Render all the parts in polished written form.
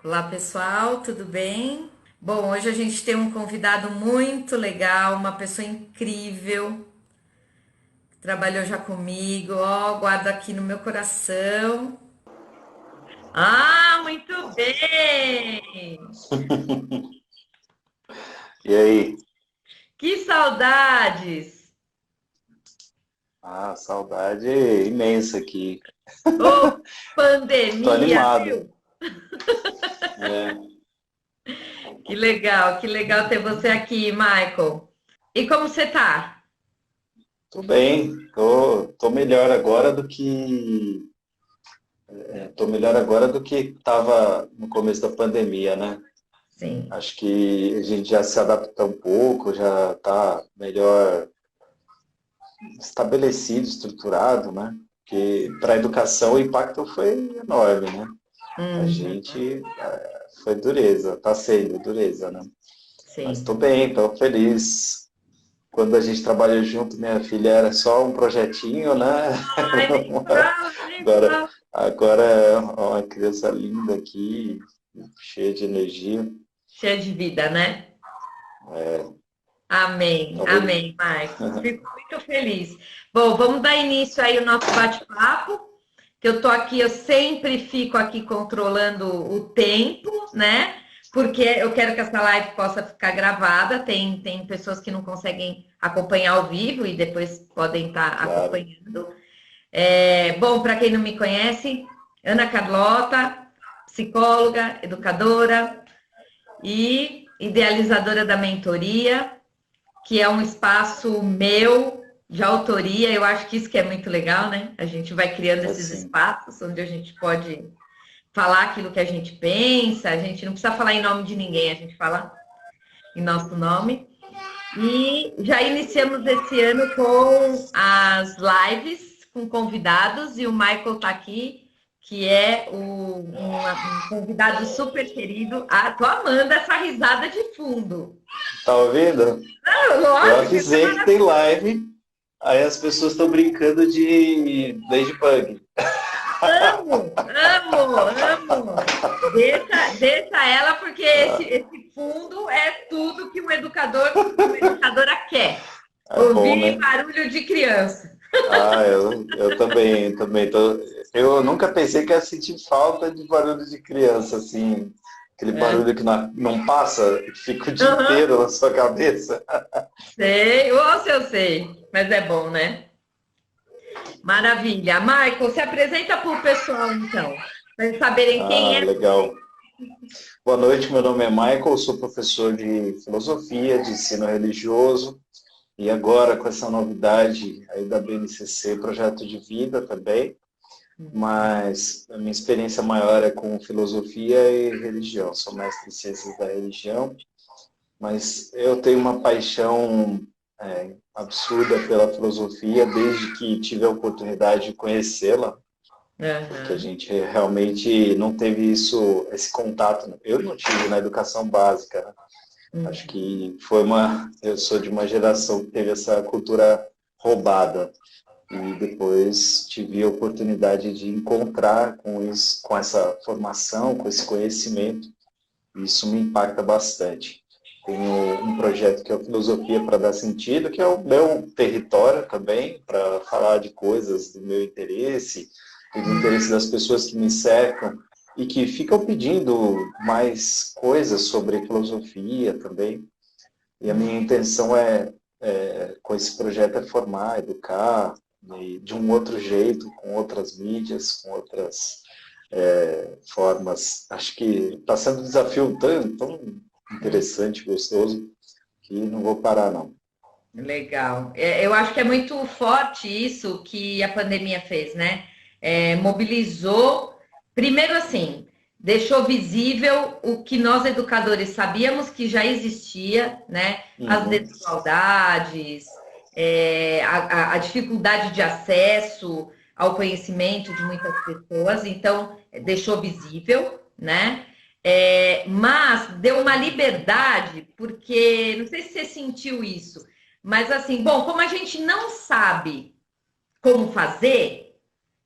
Olá, pessoal, tudo bem? Bom, hoje a gente tem um convidado muito legal, uma pessoa incrível, que trabalhou já comigo, ó, guardo aqui no meu coração. Ah, muito bem! E aí? Que saudades! Saudade imensa aqui. Ô, Tô pandemia, animado. viu? É, Que legal ter você aqui, Michael. E como você tá? tô bem, tô melhor agora tô melhor agora do que estava no começo da pandemia, né? Sim. Acho que a gente já se adaptou um pouco, já está melhor estabelecido, estruturado, né? Porque para a educação o impacto foi enorme, né? A Uhum, gente foi dureza, está sendo dureza, né? Mas sim. estou bem, estou feliz. Quando a gente trabalhou junto, minha filha era só um projetinho, né? Ai, nem fala, nem Agora, fala. agora é uma criança linda aqui, cheia de energia. Cheia de vida, né? É, Amém, talvez. amém, Michael. Fico muito feliz. Bom, vamos dar início aí ao nosso bate-papo, que eu tô aqui, eu sempre fico aqui controlando o tempo, né? Porque eu quero que essa live possa ficar gravada. Tem pessoas que não conseguem acompanhar ao vivo e depois podem estar Claro. acompanhando. Bom, para quem não me conhece, Ana Carlota, psicóloga, educadora e idealizadora da mentoria, que é um espaço meu de autoria. Eu acho que isso que é muito legal, né? A gente vai criando esses Assim. espaços onde a gente pode falar aquilo que a gente pensa, a gente não precisa falar em nome de ninguém, a gente fala em nosso nome. E já iniciamos esse ano com as lives com convidados, e o Michael está aqui, que é um convidado super querido. Ah, tô amando essa risada de fundo. Tá ouvindo? Ah, Eu lógico, isso é avisei que tem live, aí as pessoas estão brincando de Ladybug. amo, amo, amo. Deixa ela, porque esse fundo é tudo que um educador, uma educadora quer. É bom, Ouvir né? barulho de criança. Eu também tô. Eu nunca pensei que ia sentir falta de barulho de criança, assim, aquele É. barulho que não passa, que fica o dia Uhum, inteiro na sua cabeça. sei, ou se eu sei, mas é bom, né? Maravilha. Michael, se apresenta para o pessoal, então, para eles saberem quem Ah, é legal. você. Boa noite, meu nome é Michael, sou professor de filosofia, de ensino religioso, e agora com essa novidade aí da BNCC, projeto de vida também, mas a minha experiência maior é com filosofia e religião. Sou mestre em ciências da religião, mas eu tenho uma paixão absurda pela filosofia desde que tive a oportunidade de conhecê-la, porque a Aham. gente realmente não teve esse contato. Eu não tive na educação básica, né? Acho Uhum. que eu sou de uma geração que teve essa cultura roubada e depois tive a oportunidade de encontrar com isso, com essa formação, com esse conhecimento. Isso me impacta bastante. Tenho um projeto que é o Filosofia para Dar Sentido, que é o meu território também, para falar de coisas do meu interesse e do interesse das pessoas que me cercam e que ficam pedindo mais coisas sobre filosofia também. E a minha intenção com esse projeto, é formar, educar, e de um outro jeito, com outras mídias, com outras formas. Acho que está sendo um desafio tão interessante, gostoso, que não vou parar, não. Legal. Eu acho que é muito forte isso que a pandemia fez, né? Mobilizou, primeiro assim, deixou visível o que nós educadores sabíamos que já existia, né? As Uhum. desigualdades, a dificuldade de acesso ao conhecimento de muitas pessoas, então deixou visível, né? Mas deu uma liberdade, porque não sei se você sentiu isso, mas assim, bom, como a gente não sabe como fazer,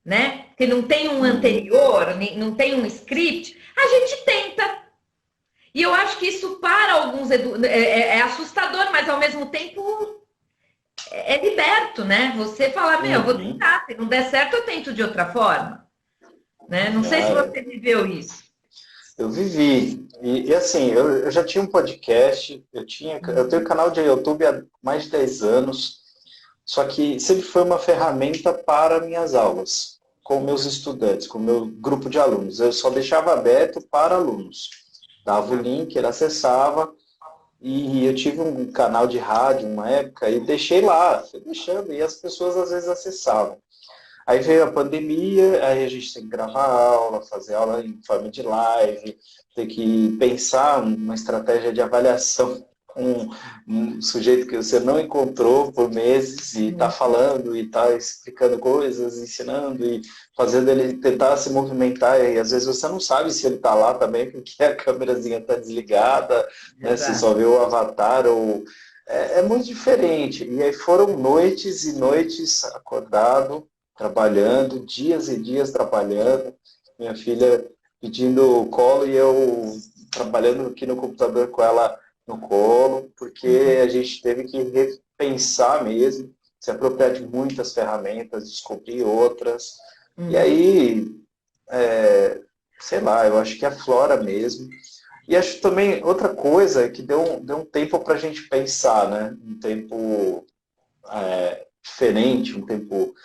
né? Porque não tem um Uhum. anterior, não tem um script, A gente tenta. E eu acho que isso para alguns é assustador, mas ao mesmo tempo é liberto, né? Você fala, meu, vou Uhum. tentar, se não der certo, eu tento de outra forma, né? Não sei se Ah, você viveu isso. eu vivi. E assim, eu já tinha um podcast, eu tenho um canal de YouTube há mais de 10 anos, só que sempre foi uma ferramenta para minhas aulas, com meus estudantes, com o meu grupo de alunos. Eu só deixava aberto para alunos. Dava o link, ele acessava, e eu tive um canal de rádio uma época e deixei lá, fui deixando, e as pessoas às vezes acessavam. Aí veio a pandemia, aí a gente tem que gravar aula, fazer aula em forma de live, tem que pensar uma estratégia de avaliação com um sujeito que você não encontrou por meses e está falando e está explicando coisas, ensinando e fazendo ele tentar se movimentar. E às vezes você não sabe se ele está lá também, porque a câmerazinha está desligada, né? Você Exato. só vê o avatar ou... É muito diferente. E aí foram noites e noites acordado, trabalhando, dias e dias trabalhando, minha filha pedindo colo e eu trabalhando aqui no computador com ela no colo, porque a gente teve que repensar mesmo, se apropriar de muitas ferramentas, descobrir outras. E aí, sei lá, eu acho que aflora mesmo. E acho também outra coisa que deu um tempo para a gente pensar, né? Um tempo diferente, um tempo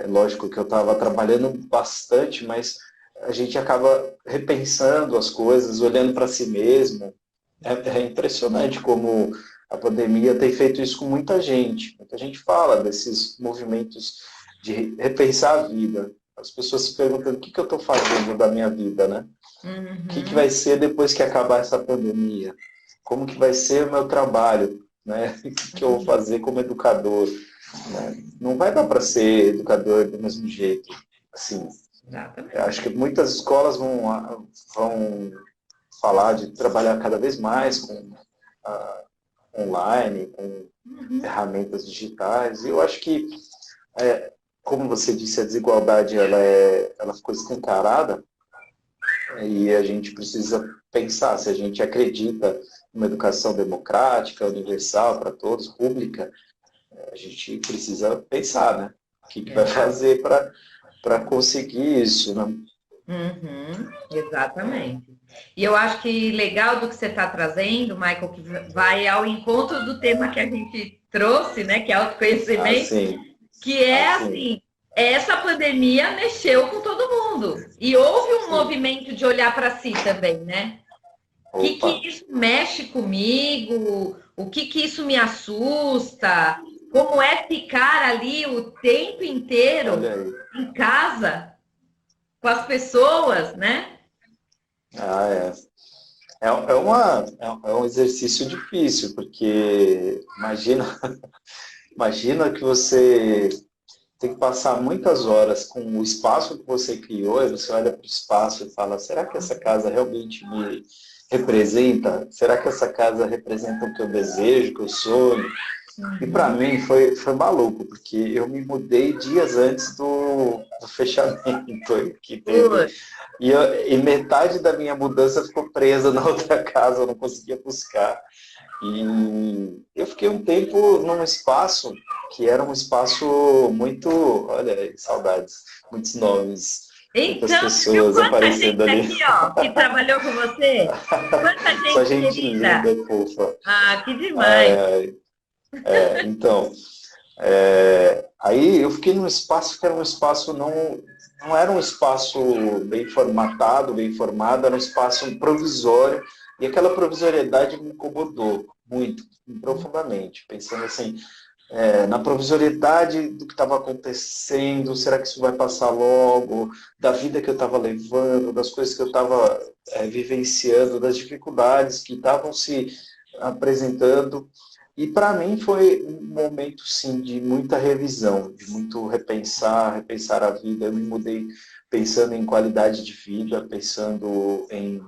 lógico que eu estava trabalhando bastante, mas a gente acaba repensando as coisas, olhando para si mesmo. É impressionante como a pandemia tem feito isso com muita gente. Muita gente fala desses movimentos de repensar a vida. As pessoas se perguntam o que eu estou fazendo da minha vida, né? O que vai ser depois que acabar essa pandemia? Como que vai ser o meu trabalho? Né? O que eu vou fazer como educador? Né? Não vai dar para ser educador do mesmo jeito. Assim, eu Exatamente. acho que muitas escolas vão falar de trabalhar cada vez mais com online, com ferramentas digitais. E eu acho que, como você disse, a desigualdade ela ficou escancarada e a gente precisa pensar se a gente acredita numa educação democrática, universal para todos, pública, a gente precisa pensar, né? O que vai Exato. fazer para conseguir isso, né? Exatamente. E eu acho que legal do que você está trazendo, Michael, que vai ao encontro do tema que a gente trouxe, né? Que é autoconhecimento, Assim, que é assim, assim, essa pandemia mexeu com todo mundo. E houve um sim. movimento de olhar para si também, né? O Opa, que isso mexe comigo? O que isso me assusta? Como é ficar ali o tempo inteiro olha aí. em casa com as pessoas, né? Ah, é. É um exercício difícil, porque imagina que você tem que passar muitas horas com o espaço que você criou, e você olha para o espaço e fala, será que essa casa realmente me representa? Será que essa casa representa o que eu desejo, o que eu sonho? E para Uhum. mim foi maluco, porque eu me mudei dias antes do fechamento que teve. Putz, E metade da minha mudança ficou presa na outra casa, eu não conseguia buscar. E eu fiquei um tempo num espaço que era um espaço muito, olha, saudades, muitos nomes, muitas então, você viu pessoas quanta aparecendo gente ali. aqui, ó, que trabalhou com você? Quanta Só gente gente querida. linda e fofa. Ah, que demais. Ai, então, aí eu fiquei num espaço que era um espaço não era um espaço bem formatado, bem formado, era um espaço provisório, e aquela provisoriedade me incomodou muito, profundamente, pensando assim, na provisoriedade do que estava acontecendo, será que isso vai passar logo, da vida que eu estava levando, das coisas que eu estava vivenciando, das dificuldades que estavam se apresentando. E para mim foi um momento, sim, de muita revisão, de muito repensar a vida. Eu me mudei pensando em qualidade de vida, pensando em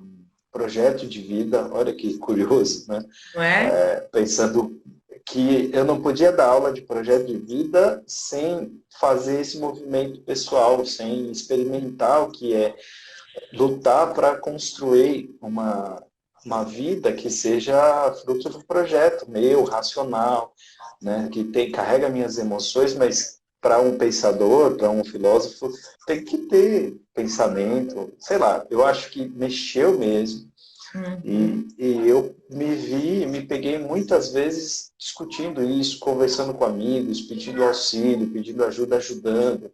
projeto de vida. Olha que curioso, né? Não é? Pensando que eu não podia dar aula de projeto de vida sem fazer esse movimento pessoal, sem experimentar o que é lutar para construir uma vida que seja fruto do projeto meu, racional, né? Que carrega minhas emoções, mas para um pensador, para um filósofo, tem que ter pensamento, sei lá, eu acho que mexeu mesmo. E eu me peguei muitas vezes discutindo isso, conversando com amigos, pedindo auxílio, pedindo ajuda, ajudando.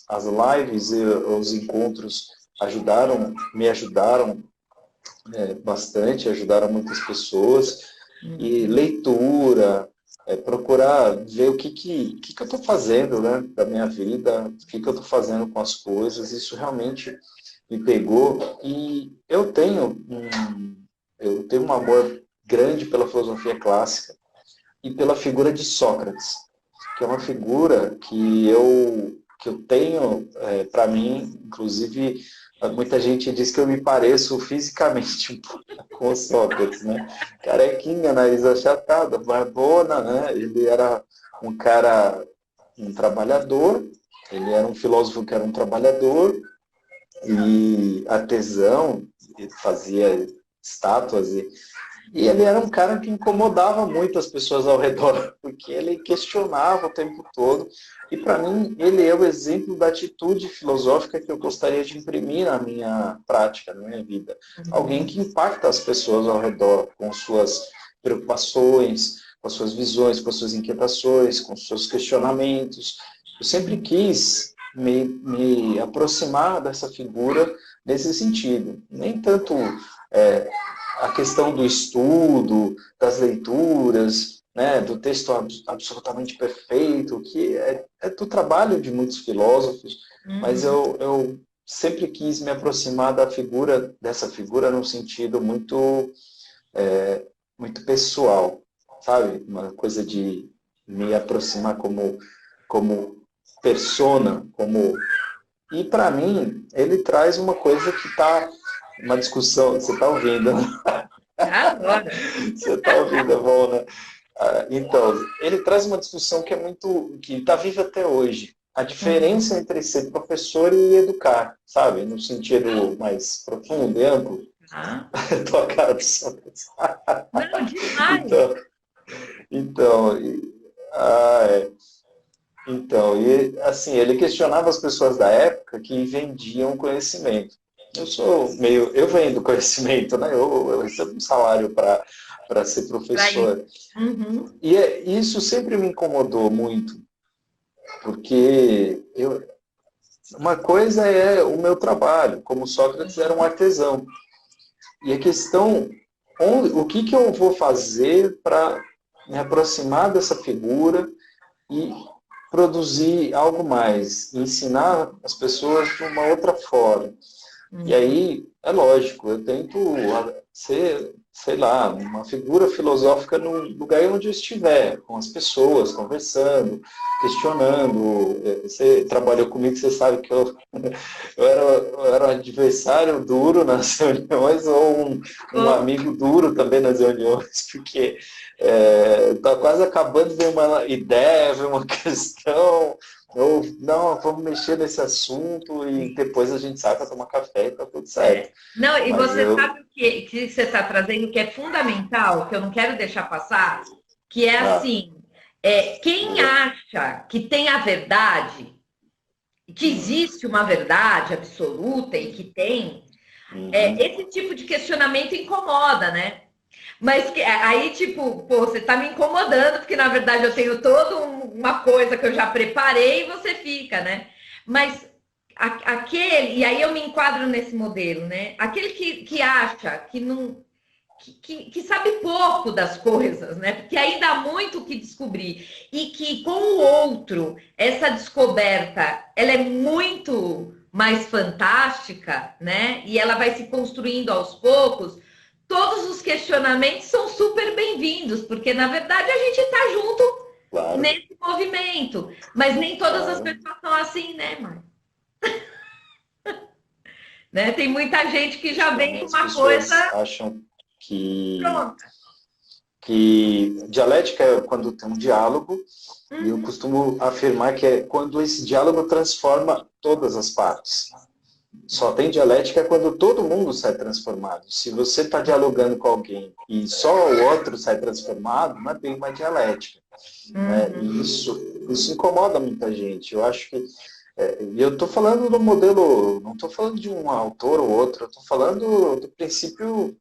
As lives e os encontros me ajudaram bastante, ajudaram muitas pessoas. E leitura, procurar ver o que eu estou fazendo, né, da minha vida, o que eu estou fazendo com as coisas. Isso realmente me pegou. E eu tenho um amor grande pela filosofia clássica e pela figura de Sócrates, que é uma figura que eu tenho para mim, inclusive muita gente diz que eu me pareço fisicamente um pouco com o Sócrates, né? Carequinha, nariz achatado, barbona, né? Ele era um cara, um trabalhador, ele era um filósofo que era um trabalhador e artesão, ele fazia estátuas e ele era um cara que incomodava muito as pessoas ao redor, porque ele questionava o tempo todo. E para mim, ele é o exemplo da atitude filosófica que eu gostaria de imprimir na minha prática, na minha vida. Alguém que impacta as pessoas ao redor com suas preocupações, com as suas visões, com as suas inquietações, com os seus questionamentos. Eu sempre quis me aproximar dessa figura nesse sentido. Nem tanto a questão do estudo, das leituras, né, do texto absolutamente perfeito, que é do trabalho de muitos filósofos, mas eu sempre quis me aproximar dessa figura num sentido muito pessoal, sabe? Uma coisa de me aproximar como persona, E para mim, ele traz uma coisa que está uma discussão, você está ouvindo, né? Agora. Você está ouvindo, é bom, né? Então, ele traz uma discussão que está viva até hoje. A diferença entre ser professor e educar, sabe? No sentido mais profundo e amplo. Tua cara do Sócrates. Não, demais. Então, e assim, ele questionava as pessoas da época que vendiam conhecimento. Eu vendo conhecimento, né? Eu recebo um salário para ser professor. E isso sempre me incomodou muito, porque uma coisa é o meu trabalho, como Sócrates era um artesão. E a questão, o que eu vou fazer para me aproximar dessa figura e produzir algo mais, ensinar as pessoas de uma outra forma. E aí, é lógico, eu tento ser, sei lá, uma figura filosófica no lugar onde eu estiver, com as pessoas, conversando, questionando. Você trabalhou comigo, você sabe que eu era um adversário duro nas reuniões, ou um amigo duro também nas reuniões, porque está quase acabando de ver uma ideia, ver uma questão, ou não, vamos mexer nesse assunto e depois a gente sai para tomar café e está tudo certo. Não, e você sabe o que você está trazendo, que é fundamental, que eu não quero deixar passar, que é assim, quem acha que tem a verdade, que existe uma verdade absoluta e que tem, esse tipo de questionamento incomoda, né? Mas aí, tipo, pô, você tá me incomodando, porque na verdade eu tenho toda uma coisa que eu já preparei e você fica, né? Mas aquele, e aí eu me enquadro nesse modelo, né? Aquele que acha que não. Que sabe pouco das coisas, né? Porque ainda há muito o que descobrir. E que com o outro, essa descoberta, ela é muito mais fantástica, né? E ela vai se construindo aos poucos. Todos os questionamentos são super bem-vindos, porque na verdade a gente está junto nesse movimento. Mas nem todas as pessoas são assim, né, Mar? Né? Tem muita gente que já vem com uma coisa. Acham que dialética é quando tem um diálogo, e eu costumo afirmar que é quando esse diálogo transforma todas as partes. Só tem dialética quando todo mundo sai transformado. Se você está dialogando com alguém e só o outro sai transformado, não é bem uma dialética. Né? E isso incomoda muita gente. Eu acho que e eu estou falando do modelo, não estou falando de um autor ou outro, eu estou falando do princípio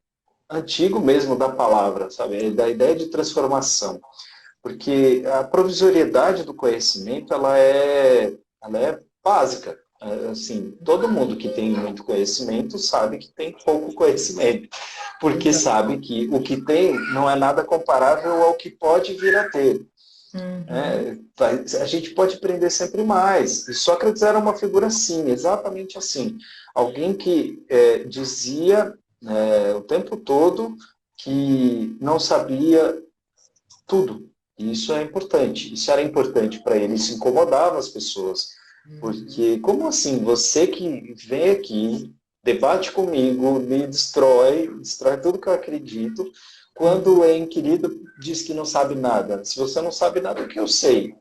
antigo mesmo da palavra, sabe? Da ideia de transformação. Porque a provisoriedade do conhecimento, ela é básica. Assim, todo mundo que tem muito conhecimento sabe que tem pouco conhecimento, porque sabe que o que tem não é nada comparável ao que pode vir a ter. A gente pode aprender sempre mais. E Sócrates era uma figura assim, exatamente assim. Alguém que dizia o tempo todo que não sabia tudo. E isso é importante. Isso era importante para ele. Isso incomodava as pessoas. Porque, como assim? Você que vem aqui, debate comigo, me destrói tudo que eu acredito, quando é inquirido, diz que não sabe nada. Se você não sabe nada, o que eu sei?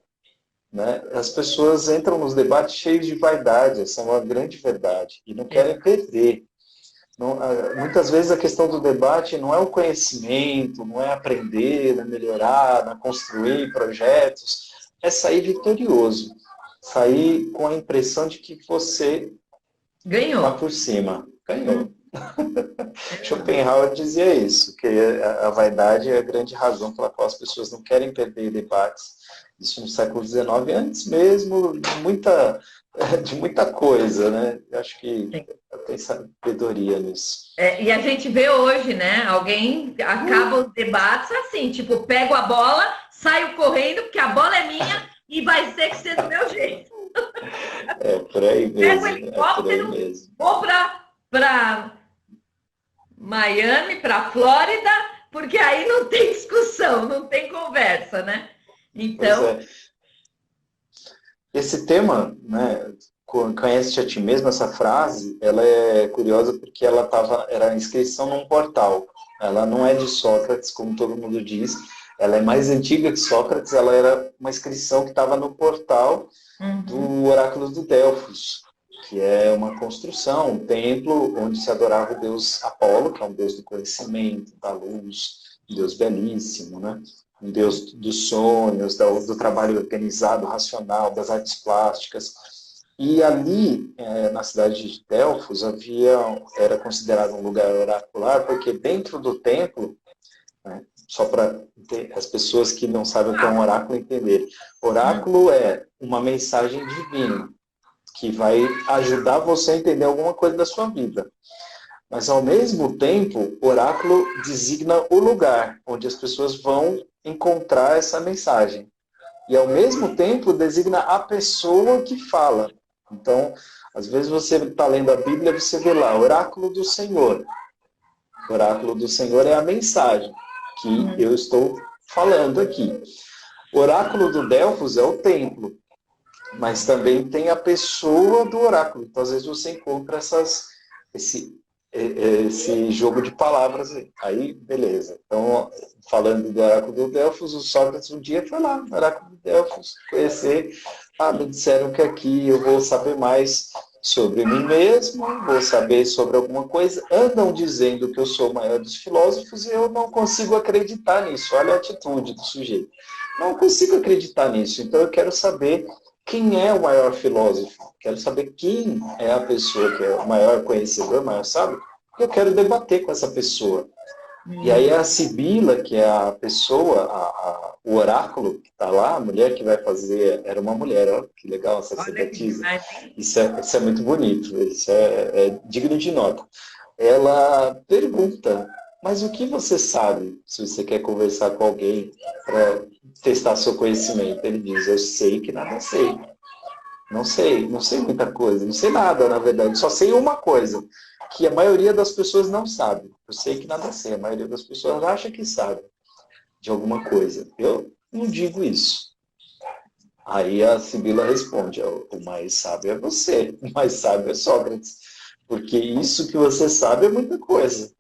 Né? As pessoas entram nos debates cheios de vaidade, essa é uma grande verdade, e não querem perder. Não, muitas vezes a questão do debate não é o conhecimento, não é aprender, não é melhorar, não é construir projetos, é sair vitorioso, sair com a impressão de que você está por cima. Ganhou. Schopenhauer dizia isso, que a vaidade é a grande razão pela qual as pessoas não querem perder debates. Isso no século XIX, antes mesmo de muita coisa, né? Eu acho que tem sabedoria nisso. E a gente vê hoje, né? Alguém acaba os debates assim, tipo, pego a bola, saio correndo, porque a bola é minha e vai ter que ser do meu jeito. É por aí mesmo. Pego o helicóptero, vou para Miami, para Flórida, porque aí não tem discussão, não tem conversa, né? Então. Esse tema, né? Conhece-te a ti mesmo, essa frase, ela é curiosa porque era a inscrição num portal. Ela não é de Sócrates, como todo mundo diz. Ela é mais antiga que Sócrates. Ela era uma inscrição que estava no portal do Oráculo do Delfos, que é uma construção, um templo onde se adorava o deus Apolo, que é um deus do conhecimento, da luz, um deus belíssimo, né? Um deus dos sonhos, do trabalho organizado, racional, das artes plásticas. E ali, na cidade de Delfos, era considerado um lugar oracular, porque dentro do templo, né, só para as pessoas que não sabem o que é um oráculo entenderem, oráculo é uma mensagem divina, que vai ajudar você a entender alguma coisa da sua vida. Mas, ao mesmo tempo, oráculo designa o lugar onde as pessoas vão encontrar essa mensagem. E, ao mesmo tempo, designa a pessoa que fala. Então, às vezes você está lendo a Bíblia e você vê lá, oráculo do Senhor. O oráculo do Senhor é a mensagem que eu estou falando aqui. O oráculo do Delfos é o templo, mas também tem a pessoa do oráculo. Então, às vezes você encontra esse jogo de palavras aí, beleza. Então, falando do oráculo do Delfos, o Sócrates um dia foi lá no oráculo do Delfos conhecer. Me disseram que aqui eu vou saber mais sobre mim mesmo, vou saber sobre alguma coisa. Andam dizendo que eu sou o maior dos filósofos e eu não consigo acreditar nisso. Olha a atitude do sujeito. Não consigo acreditar nisso. Então eu quero saber quem é o maior filósofo. Quero saber quem é a pessoa que é o maior conhecedor, o maior sábio. Eu quero debater com essa pessoa. E aí a Sibila, que é a pessoa, o oráculo que está lá, a mulher que vai fazer, era uma mulher, ó, que legal essa sacerdotisa. Isso é muito bonito, isso é digno de nota. Ela pergunta, mas o que você sabe se você quer conversar com alguém para testar seu conhecimento? Ele diz, eu sei que nada sei. Não sei muita coisa, não sei nada, na verdade, só sei uma coisa, que a maioria das pessoas não sabe. Eu sei que nada sei, a maioria das pessoas acha que sabe de alguma coisa. Eu não digo isso. Aí a Sibila responde, o mais sábio é você, o mais sábio é Sócrates, porque isso que você sabe é muita coisa.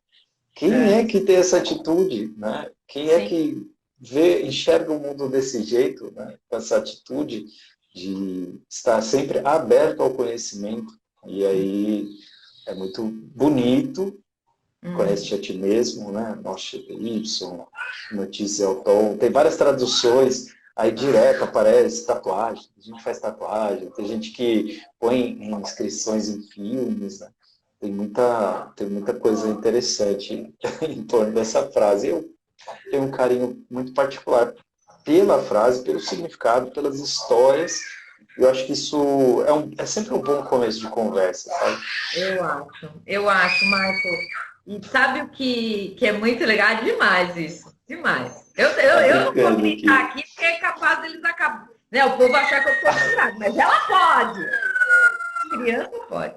Quem é que tem essa atitude, né? Quem é que enxerga o mundo desse jeito, né? Com essa atitude de estar sempre aberto ao conhecimento. E aí é muito bonito. Conhece-te a ti mesmo, né? Nossa, Y, notícia ao tom. Tem várias traduções, aí direto aparece tatuagem. A gente faz tatuagem, tem gente que põe inscrições em filmes, né? Tem muita coisa interessante em torno dessa frase. Eu tenho um carinho muito particular pela frase, pelo significado, pelas histórias. Eu acho que isso é sempre um bom começo de conversa, sabe? Eu acho, Michael. E sabe o que é muito legal? É demais isso, demais. Tá Eu não vou brincando brincar aqui. aqui porque é capaz deles acabar, né? O povo achar que eu sou pirada, mas ela pode. Criança pode.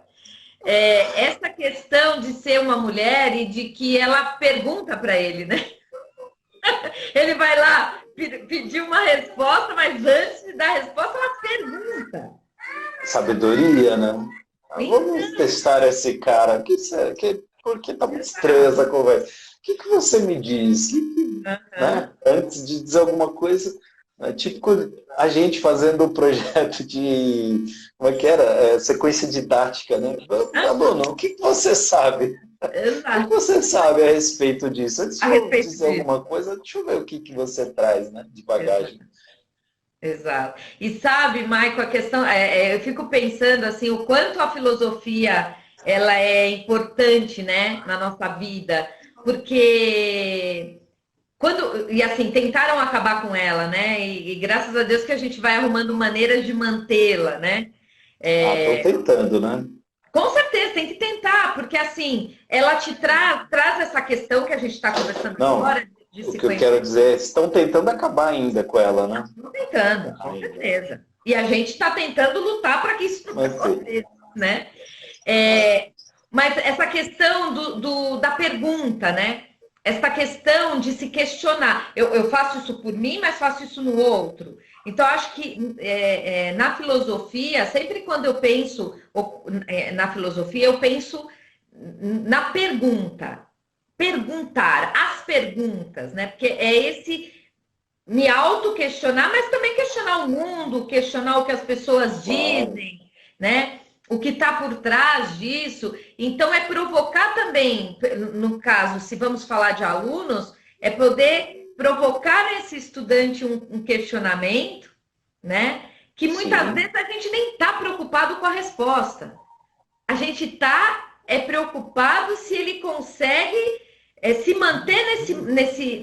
Essa questão de ser uma mulher e de que ela pergunta para ele, né? Ele vai lá pedir uma resposta, mas antes de dar a resposta, ela pergunta. Sabedoria, né? Vamos Então, testar esse cara. Porque tá muito estranha essa conversa. O que você me diz? Né? Antes de dizer alguma coisa, tipo a gente fazendo o projeto de, como é que era? Sequência didática, né? Aluno, o que você sabe? O que exato, você sabe a respeito disso? Antes a de eu respeito dizer disso. alguma coisa, deixa eu ver o que você traz, né? De bagagem. Exato. E sabe, Michael, a questão, eu fico pensando assim, o quanto a filosofia ela é importante, né, na nossa vida, porque e assim, tentaram acabar com ela, né, e graças a Deus que a gente vai arrumando maneiras de mantê-la, né. Ah, estão tentando, né? Com certeza, tem que tentar, porque assim, ela te traz essa questão que a gente está conversando Não, agora, de o se que eu quero conhecer. dizer é que estão tentando acabar ainda com ela, né? Estão tentando, com Ainda. certeza. E a gente está tentando lutar para que isso não Manter. aconteça, né? É, mas essa questão da pergunta, né? Essa questão de se questionar. Eu faço isso por mim, mas faço isso no outro. Então, acho que na filosofia, sempre quando eu penso na filosofia, eu penso na pergunta. Perguntar, as perguntas, né? Porque é esse me auto-questionar, mas também questionar o mundo, questionar o que as pessoas Claro. dizem, né? O que está por trás disso. Então, é provocar também, no caso, se vamos falar de alunos, é poder provocar nesse estudante um questionamento, né? Que muitas vezes Sim. a gente nem está preocupado com a resposta. A gente está preocupado se ele consegue se manter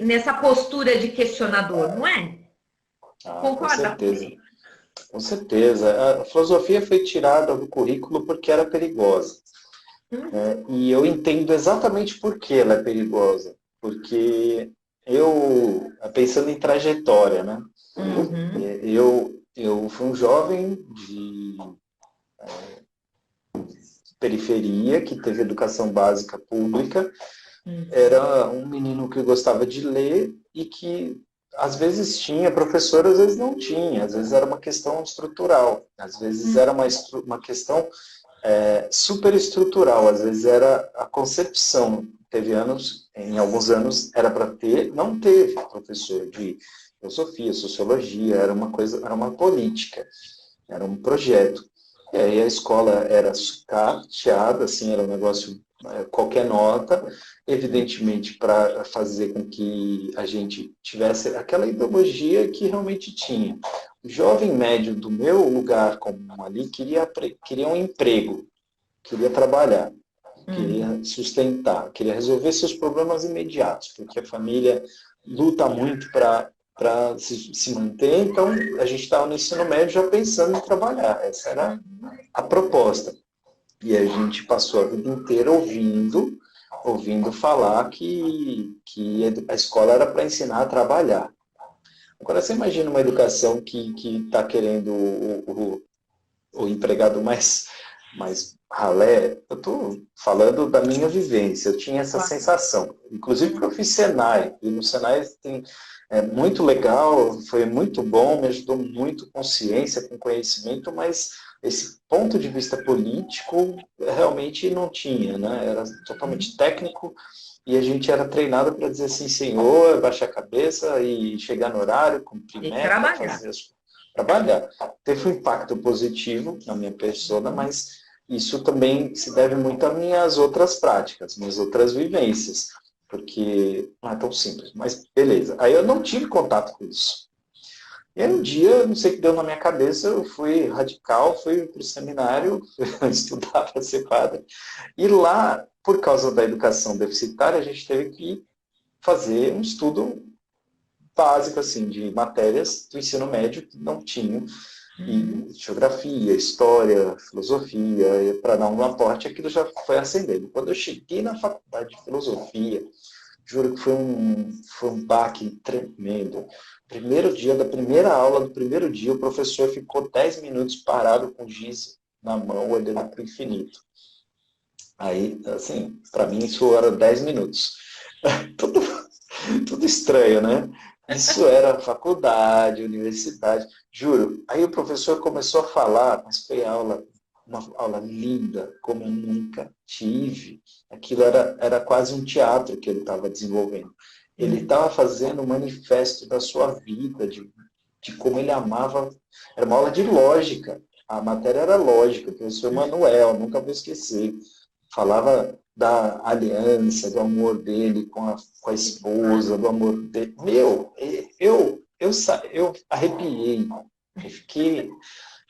nessa postura de questionador, não é? Ah, com Concorda certeza. comigo? Com certeza. A filosofia foi tirada do currículo porque era perigosa. Uhum, Né? E eu entendo exatamente por que ela é perigosa. Porque pensando em trajetória, né? uhum, Eu fui um jovem de periferia que teve educação básica pública. uhum, Era um menino que gostava de ler e que às vezes tinha professor, às vezes não tinha, às vezes era uma questão estrutural, às vezes era uma questão superestrutural, às vezes era a concepção. Teve anos, em alguns anos era para ter, não teve professor de filosofia, sociologia, era uma política, era um projeto. E aí a escola era sucateada, assim, era um negócio, qualquer nota, evidentemente para fazer com que a gente tivesse aquela ideologia que realmente tinha. O jovem médio do meu lugar comum ali queria um emprego, queria trabalhar, uhum. queria sustentar, queria resolver seus problemas imediatos, porque a família luta muito para se manter, então a gente estava no ensino médio já pensando em trabalhar, essa era a proposta. E a gente passou a vida inteira ouvindo falar que a escola era para ensinar a trabalhar. Agora você imagina uma educação que está querendo o empregado mais ralé. Eu estou falando da minha vivência, eu tinha essa Claro. sensação. Inclusive porque eu fiz Senai, e no Senai é muito legal, foi muito bom, me ajudou muito com ciência, com conhecimento, mas esse ponto de vista político realmente não tinha, né? Era totalmente técnico e a gente era treinado para dizer assim, senhor, baixar a cabeça e chegar no horário, cumprir E meta, trabalhar. fazer trabalhar. Teve um impacto positivo na minha persona, mas isso também se deve muito às minhas outras práticas, minhas outras vivências, porque não é tão simples, mas beleza. Aí eu não tive contato com isso. E aí um dia, não sei o que deu na minha cabeça, eu fui radical, fui para o seminário estudar para ser padre. E lá, por causa da educação deficitária, a gente teve que fazer um estudo básico assim, de matérias do ensino médio que não tinham, e geografia, história, filosofia, e para dar um aporte, aquilo já foi acendendo. Quando eu cheguei na faculdade de filosofia, juro que foi um baque tremendo. Primeiro dia, da primeira aula do primeiro dia, o professor ficou 10 minutos parado com giz na mão, olhando para o infinito. Aí, assim, para mim isso era 10 minutos. Tudo, tudo estranho, né? Isso era faculdade, universidade, juro. Aí o professor começou a falar, mas foi uma aula linda, como eu nunca tive. Aquilo era quase um teatro que ele estava desenvolvendo. Ele estava fazendo um manifesto da sua vida, de como ele amava. Era uma aula de lógica. A matéria era lógica, o professor Manuel, nunca vou esquecer. Falava da aliança, do amor dele com a esposa, do amor dele. Meu, eu arrepiei.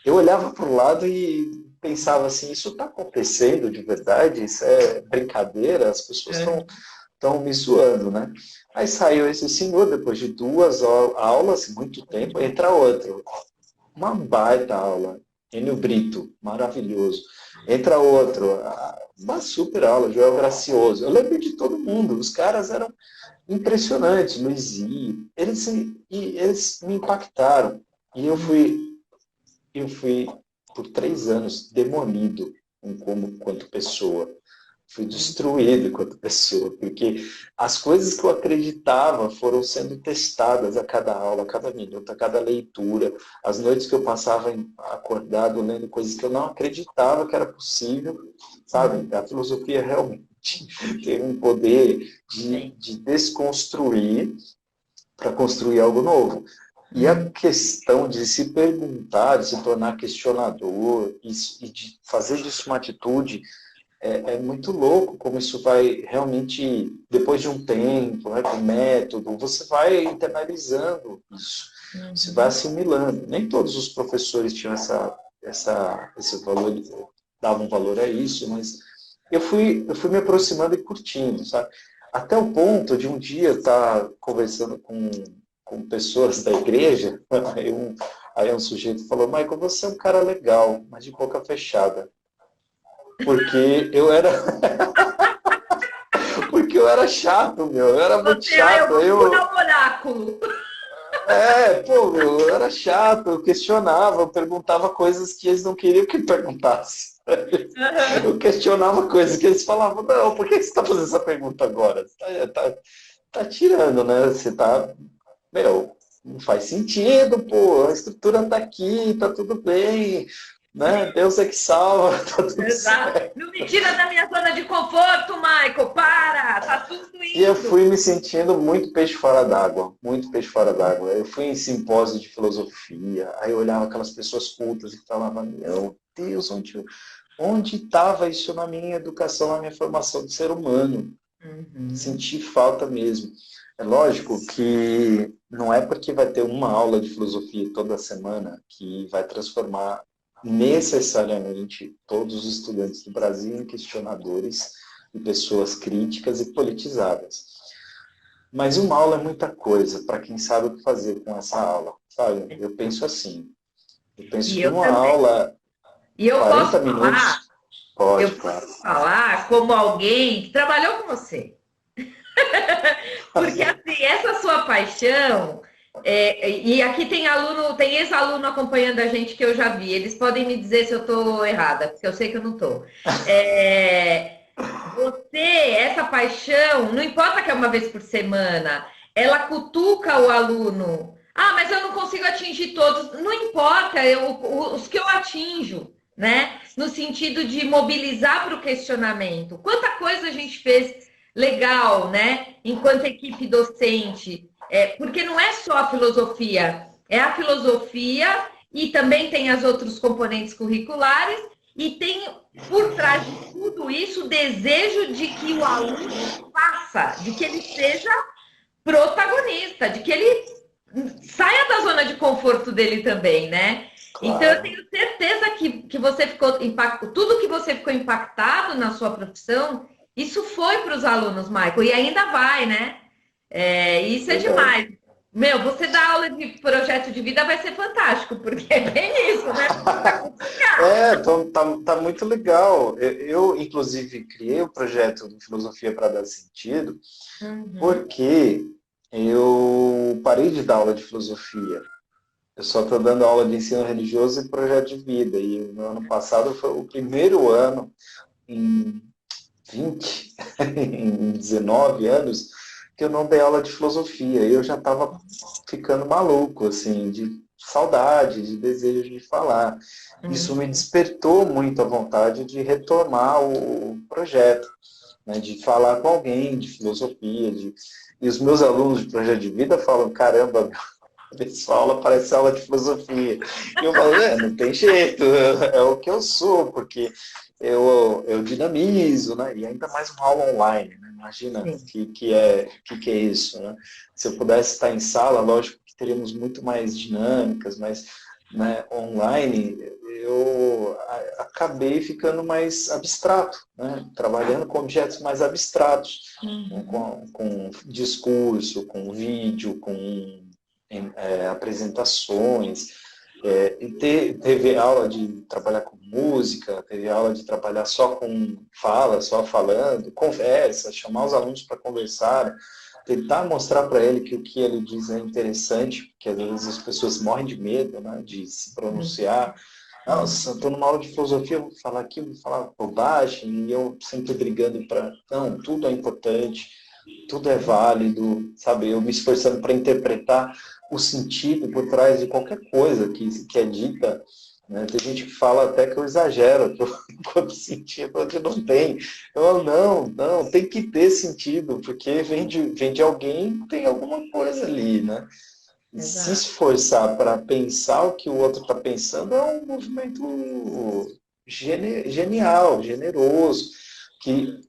Eu olhava para o lado e pensava assim, isso está acontecendo de verdade? Isso é brincadeira? As pessoas estão me zoando, né? Aí saiu esse senhor, depois de 2 aulas, muito tempo, entra outro. Uma baita aula. Enio Brito, maravilhoso. Entra outro, uma super aula, Joel Gracioso. Eu lembro de todo mundo, os caras eram impressionantes, Luizinho. Eles me impactaram. E eu fui por 3 anos demolido quanto pessoa. Fui destruído enquanto pessoa, porque as coisas que eu acreditava foram sendo testadas a cada aula, a cada minuto, a cada leitura. As noites que eu passava acordado lendo coisas que eu não acreditava que era possível, sabe? A filosofia realmente tem um poder de desconstruir para construir algo novo. E a questão de se perguntar, de se tornar questionador e de fazer disso uma atitude é muito louco como isso vai realmente, depois de um tempo, né, com método, você vai internalizando isso, você vai assimilando. Nem todos os professores tinham esse valor, davam valor a isso, mas eu fui me aproximando e curtindo, sabe? Até o ponto de um dia estar conversando com pessoas da igreja, aí um sujeito falou, Michael, você é um cara legal, mas de boca fechada. Porque eu era porque eu era chato, meu. Eu era muito Você, eu chato. vou dar um oráculo. Pô, meu, eu era chato, eu questionava, eu perguntava coisas que eles não queriam que perguntasse. Eu questionava coisas que eles falavam, não, por que você está fazendo essa pergunta agora? Você tá tirando, né? Você tá. Meu, não faz sentido, pô, a estrutura tá aqui, tá tudo bem, né? Deus é que salva, tá tudo Exato. certo. Não me tira da minha zona de conforto, Michael. Para! Tá tudo E eu indo. fui me sentindo muito peixe fora d'água, muito peixe fora d'água. Eu fui em simpósios de filosofia, aí eu olhava aquelas pessoas cultas e falava, meu Deus, onde estava isso na minha educação, na minha formação de ser humano? Senti falta mesmo. É lógico que não é porque vai ter uma aula de filosofia toda semana que vai transformar necessariamente todos os estudantes do Brasil em questionadores e pessoas críticas e politizadas. Mas uma aula é muita coisa para quem sabe o que fazer com essa aula, sabe? Eu penso assim, eu penso E que eu uma também. aula, E eu 40 posso falar, minutos, pode, claro. como alguém que trabalhou com você. Porque assim, essa sua paixão, e aqui tem aluno, tem ex-aluno acompanhando a gente que eu já vi. Eles podem me dizer se eu estou errada, porque eu sei que eu não estou. Você, essa paixão, não importa que é uma vez por semana, ela cutuca o aluno. Ah, mas eu não consigo atingir todos. Não importa, os que eu atinjo, né? No sentido de mobilizar para o questionamento. Quanta coisa a gente fez legal, né? Enquanto equipe docente. Porque não é só a filosofia, é a filosofia e também tem as outros componentes curriculares e tem por trás de tudo isso o desejo de que o aluno faça, de que ele seja protagonista, de que ele saia da zona de conforto dele também, né? Então eu Claro. tenho certeza que você ficou impactado, tudo que você ficou impactado na sua profissão, isso foi para os alunos, Michael, e ainda vai, né? Isso é Verdade. demais. Meu, você dar aula de projeto de vida vai ser fantástico, porque é bem isso, né? Precisa cozinhar. Então, tá muito legal. Eu, inclusive, criei o projeto de Filosofia para Dar Sentido, Uhum, porque eu parei de dar aula de filosofia. Eu só estou dando aula de ensino religioso e projeto de vida. E no ano passado foi o primeiro ano, em 20, em 19 anos, que eu não dei aula de filosofia. Eu já estava ficando maluco, assim, de saudade, de desejo de falar. Isso me uhum. despertou muito a vontade de retomar o projeto, né, de falar com alguém de filosofia. E os meus alunos de projeto de vida falam, caramba, sua aula parece aula de filosofia. E eu falo, não tem jeito, é o que eu sou, porque eu dinamizo, né? E ainda mais uma aula online, né? Imagina Sim, que é isso, né? Se eu pudesse estar em sala, lógico que teríamos muito mais dinâmicas, mas, né, online eu acabei ficando mais abstrato, né? Trabalhando com objetos mais abstratos, né? uhum, Com discurso, com vídeo, com apresentações, teve aula de trabalhar com música, teve aula de trabalhar só com fala, só falando, conversa, chamar os alunos para conversar, tentar mostrar para ele que o que ele diz é interessante, porque às vezes as pessoas morrem de medo, né, de se pronunciar. Nossa, uhum. estou numa aula de filosofia, vou falar aqui, vou falar bobagem, e eu sempre brigando para. Não, tudo é importante, tudo é válido, sabe? Eu me esforçando para interpretar o sentido por trás de qualquer coisa que é dita. Né? Tem gente que fala até que eu exagero, que eu encontro sentido onde não tem. Eu não, tem que ter sentido, porque vem de alguém, tem alguma coisa ali, né? E se Exato. esforçar para pensar o que o outro está pensando é um movimento genial, generoso, que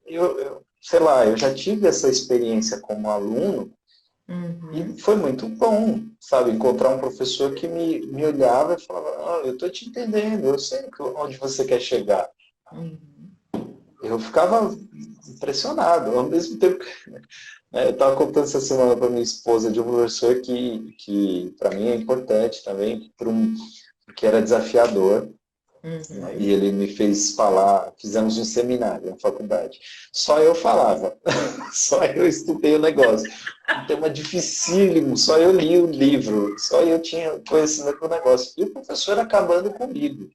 sei lá, eu já tive essa experiência como aluno e Uhum, foi muito bom, sabe, encontrar um professor que me olhava e falava, eu estou te entendendo, eu sei onde você quer chegar. uhum. Eu ficava impressionado, ao mesmo tempo que, né, eu estava contando essa semana para minha esposa de um professor que para mim é importante também, porque era desafiador, né, e Uhum. ele me fez falar, fizemos um seminário na faculdade. Só eu falava, só eu estudei o negócio. Um tema dificílimo, só eu li o livro, só eu tinha conhecimento do negócio. E o professor acabando comigo.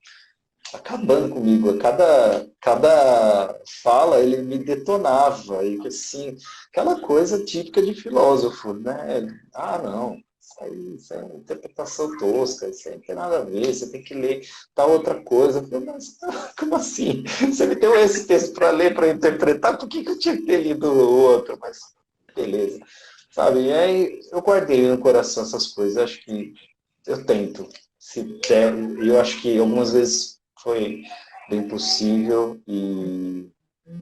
Acabando comigo. Cada fala ele me detonava. E assim, aquela coisa típica de filósofo, né? Não, isso é uma interpretação tosca, isso aí não tem nada a ver, você tem que ler tal outra coisa. Eu falei, mas como assim? Você me deu esse texto para ler, para interpretar, por que eu tinha que ter lido o outro? Mas beleza. Sabe, e aí eu guardei no coração essas coisas, acho que eu tento. Se der, eu acho que algumas vezes foi bem possível e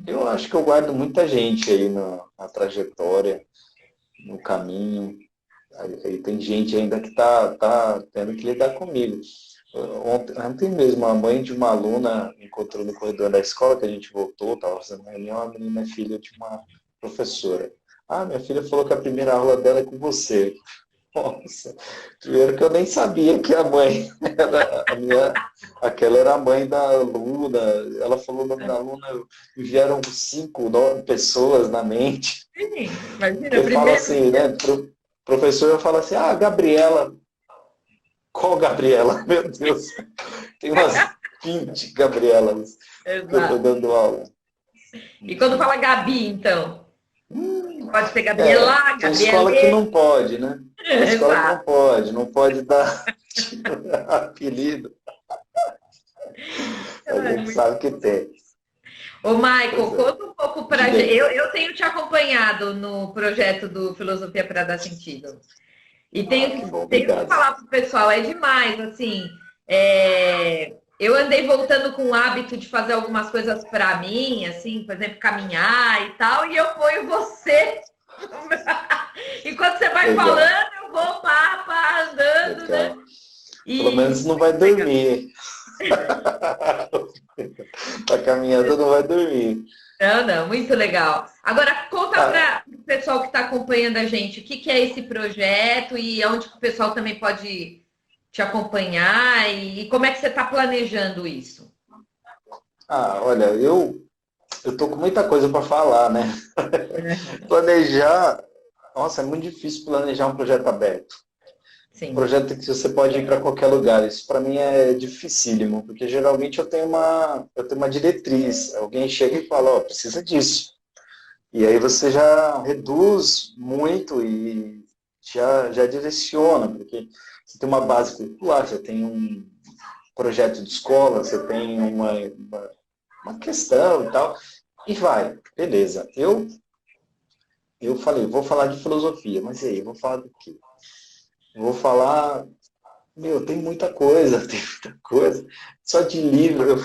eu acho que eu guardo muita gente aí na trajetória, no caminho. Aí tem gente ainda que tá tendo que lidar comigo. Ontem mesmo, a mãe de uma aluna encontrou no corredor da escola, que a gente voltou, estava fazendo reunião, a menina é filha de uma professora. Ah, minha filha falou que a primeira aula dela é com você. Nossa, primeiro que eu nem sabia que a mãe era a minha, aquela era a mãe da aluna. Ela falou o nome da aluna, me vieram 5, 9 pessoas na mente. Sim, imagina, Porque fala primeiro assim, dia. né? Professor fala assim, Gabriela. Qual Gabriela? Meu Deus, tem umas 20 Gabrielas que eu estou Exato. dando aula. E quando Enfim. fala Gabi, então, pode ser Gabriela, Tem escola que Gabriele. não pode, né? Tem escola que Exato. não pode dar apelido. A Ai, gente muito sabe que bom. tem. Ô, Pois Michael, é. conta um pouco pra Diga gente. aí. Eu tenho te acompanhado no projeto do Filosofia para Dar Sentido. E Ah, que tenho, bom, tenho que obrigado. falar pro pessoal, é demais, assim. é, eu andei voltando com o hábito de fazer algumas coisas para mim, assim, por exemplo, caminhar e tal, e eu ponho você. Enquanto você vai Legal, falando, eu vou pá, andando, né? legal. Pelo E menos não vai dormir. Tá caminhando, não vai dormir. não, não, muito legal. Agora, conta Ah, para o pessoal que está acompanhando a gente o que que é esse projeto e onde que o pessoal também pode te acompanhar e como é que você está planejando isso? olha, eu tô com muita coisa para falar, né? Planejar, nossa, é muito difícil planejar um projeto aberto. Um Sim. projeto que você pode ir para qualquer lugar. Isso para mim é dificílimo, porque geralmente eu tenho uma diretriz. Alguém chega e fala, ó, precisa disso. E aí você já reduz muito e já direciona, porque você tem uma base curricular, você tem um projeto de escola, você tem uma questão e tal, e vai, beleza. Eu falei, vou falar de filosofia, mas e aí, vou falar do quê? Vou falar, meu, tem muita coisa, tem muita coisa. Só de livro,